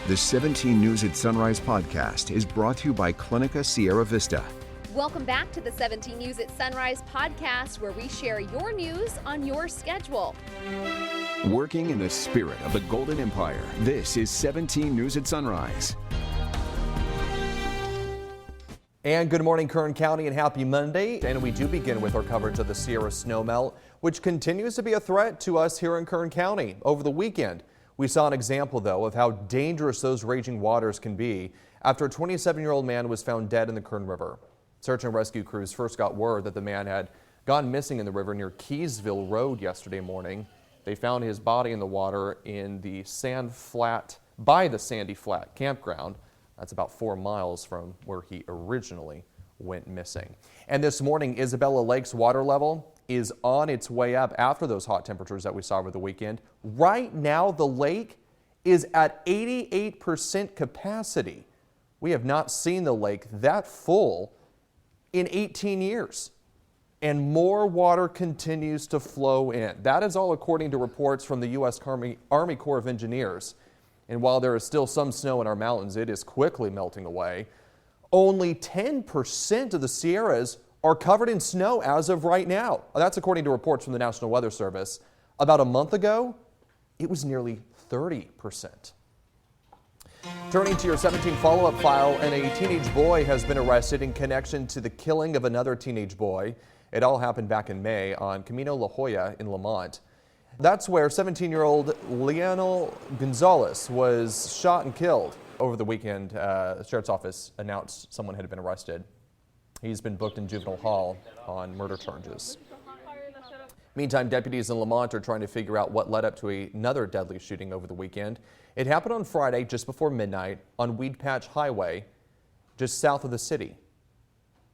The 17 News at Sunrise podcast is brought to you by Clinica Sierra Vista. Welcome back to the 17 News at Sunrise podcast, where we share your news on your schedule. Working in the spirit of the Golden Empire, this is 17 News at Sunrise. And good morning, Kern County, and happy Monday. And we do begin with our coverage of the Sierra Snowmelt, which continues to be a threat to us here in Kern County. Over the weekend, we saw an example, though, of how dangerous those raging waters can be after a 27-year-old man was found dead in the Kern River. Search and rescue crews first got word that the man had gone missing in the river near Keysville Road yesterday morning. They found his body in the water in the by the Sandy Flat campground. That's about 4 miles from where he originally went missing. And this morning, Isabella Lake's water level is on its way up after those hot temperatures that we saw over the weekend. Right now, the lake is at 88% capacity. We have not seen the lake that full in 18 years. And more water continues to flow in. That is all according to reports from the U.S. Army Corps of Engineers. And while there is still some snow in our mountains, it is quickly melting away. Only 10% of the Sierras are covered in snow as of right now. That's according to reports from the National Weather Service. About a month ago, it was nearly 30%. Turning to your 17 follow-up file, and a teenage boy has been arrested in connection to the killing of another teenage boy. It all happened back in May on Camino La Jolla in Lamont. That's where 17-year-old Lionel Gonzalez was shot and killed. Over the weekend, the sheriff's office announced someone had been arrested. He's been booked in juvenile hall on murder charges. Meantime, deputies in Lamont are trying to figure out what led up to another deadly shooting over the weekend. It happened on Friday just before midnight on Weed Patch Highway, just south of the city.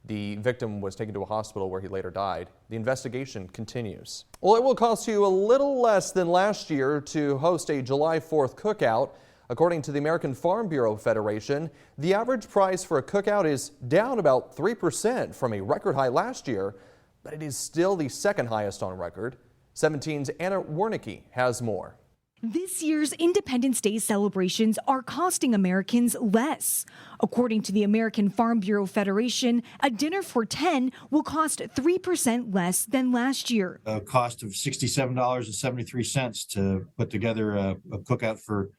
The victim was taken to a hospital where he later died. The investigation continues. Well, it will cost you a little less than last year to host a July 4th cookout. According to the American Farm Bureau Federation, the average price for a cookout is down about 3% from a record high last year, but it is still the second highest on record. 17's Anna Wernicke has more. This year's Independence Day celebrations are costing Americans less. According to the American Farm Bureau Federation, a dinner for 10 will cost 3% less than last year. A cost of $67.73 to put together a cookout for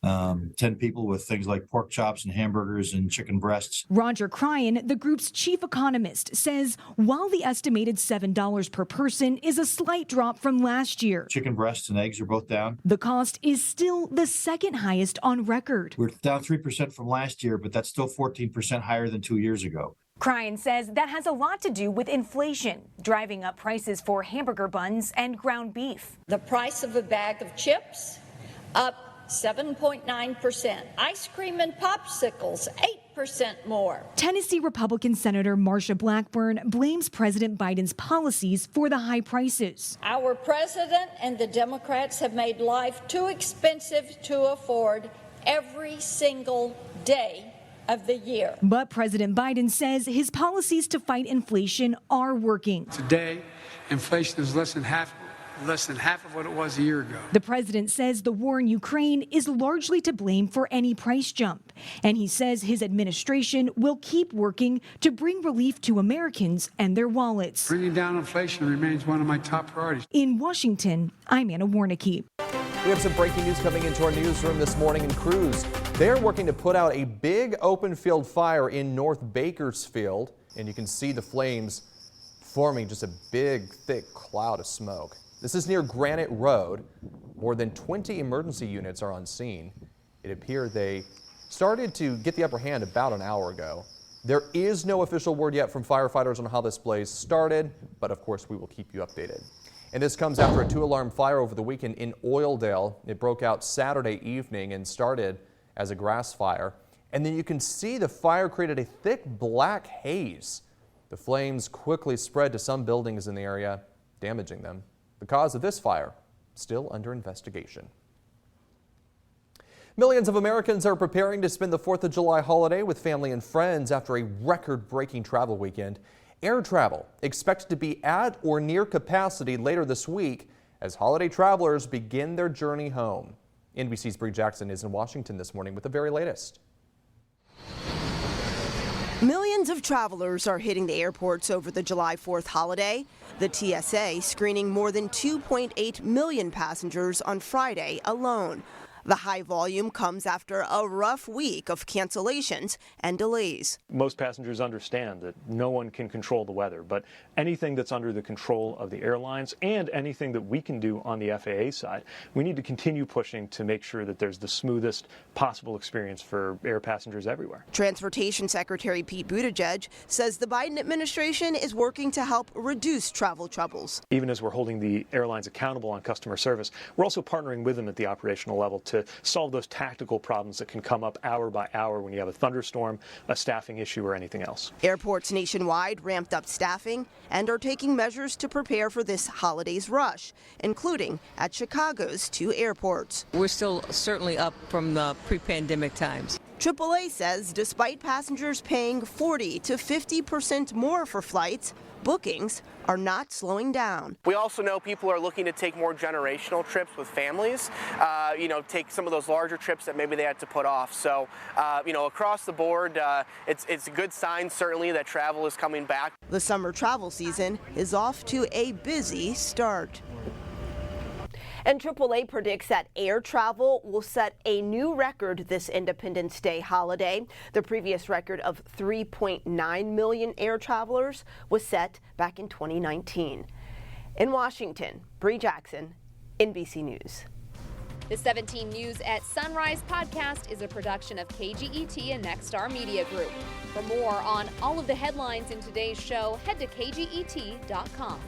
10 people with things like pork chops and hamburgers and chicken breasts. Roger Cryan, the group's chief economist, says while the estimated $7 per person is a slight drop from last year, chicken breasts and eggs are both down. The cost is still the second highest on record. We're down 3% from last year, but that's still 14% higher than 2 years ago. Cryan says that has a lot to do with inflation, driving up prices for hamburger buns and ground beef. The price of a bag of chips up 7.9%. Ice cream and popsicles, 8% more. Tennessee Republican Senator Marsha Blackburn blames President Biden's policies for the high prices. Our president and the Democrats have made life too expensive to afford every single day of the year. But President Biden says his policies to fight inflation are working. Today, inflation is less than half of what it was a year ago. The president says the war in Ukraine is largely to blame for any price jump. And he says his administration will keep working to bring relief to Americans and their wallets. Bringing down inflation remains one of my top priorities. In Washington, I'm Anna Wernicke. We have some breaking news coming into our newsroom this morning in Cruz. They're working to put out a big open field fire in North Bakersfield. And you can see the flames forming just a big, thick cloud of smoke. This is near Granite Road. More than 20 emergency units are on scene. It appeared they started to get the upper hand about an hour ago. There is no official word yet from firefighters on how this blaze started, but of course we will keep you updated. And this comes after a 2-alarm fire over the weekend in Oildale. It broke out Saturday evening and started as a grass fire. And then you can see the fire created a thick black haze. The flames quickly spread to some buildings in the area, damaging them. The cause of this fire still under investigation. Millions of Americans are preparing to spend the 4th of July holiday with family and friends after a record-breaking travel weekend. Air travel expected to be at or near capacity later this week as holiday travelers begin their journey home. NBC's Bree Jackson is in Washington this morning with the very latest. Millions of travelers are hitting the airports over the July 4th holiday. The TSA screening more than 2.8 million passengers on Friday alone. The high volume comes after a rough week of cancellations and delays. Most passengers understand that no one can control the weather, but anything that's under the control of the airlines and anything that we can do on the FAA side, we need to continue pushing to make sure that there's the smoothest possible experience for air passengers everywhere. Transportation Secretary Pete Buttigieg says the Biden administration is working to help reduce travel troubles. Even as we're holding the airlines accountable on customer service, we're also partnering with them at the operational level to solve those tactical problems that can come up hour by hour when you have a thunderstorm, a staffing issue, or anything else. Airports nationwide ramped up staffing and are taking measures to prepare for this holiday's rush, including at Chicago's 2 airports. We're still certainly up from the pre-pandemic times. AAA says despite passengers paying 40 to 50% more for flights, bookings are not slowing down. We also know people are looking to take more generational trips with families, take some of those larger trips that maybe they had to put off. So, across the board, it's a good sign, certainly, that travel is coming back. The summer travel season is off to a busy start. And AAA predicts that air travel will set a new record this Independence Day holiday. The previous record of 3.9 million air travelers was set back in 2019. In Washington, Bree Jackson, NBC News. The 17 News at Sunrise podcast is a production of KGET and Nexstar Media Group. For more on all of the headlines in today's show, head to kget.com.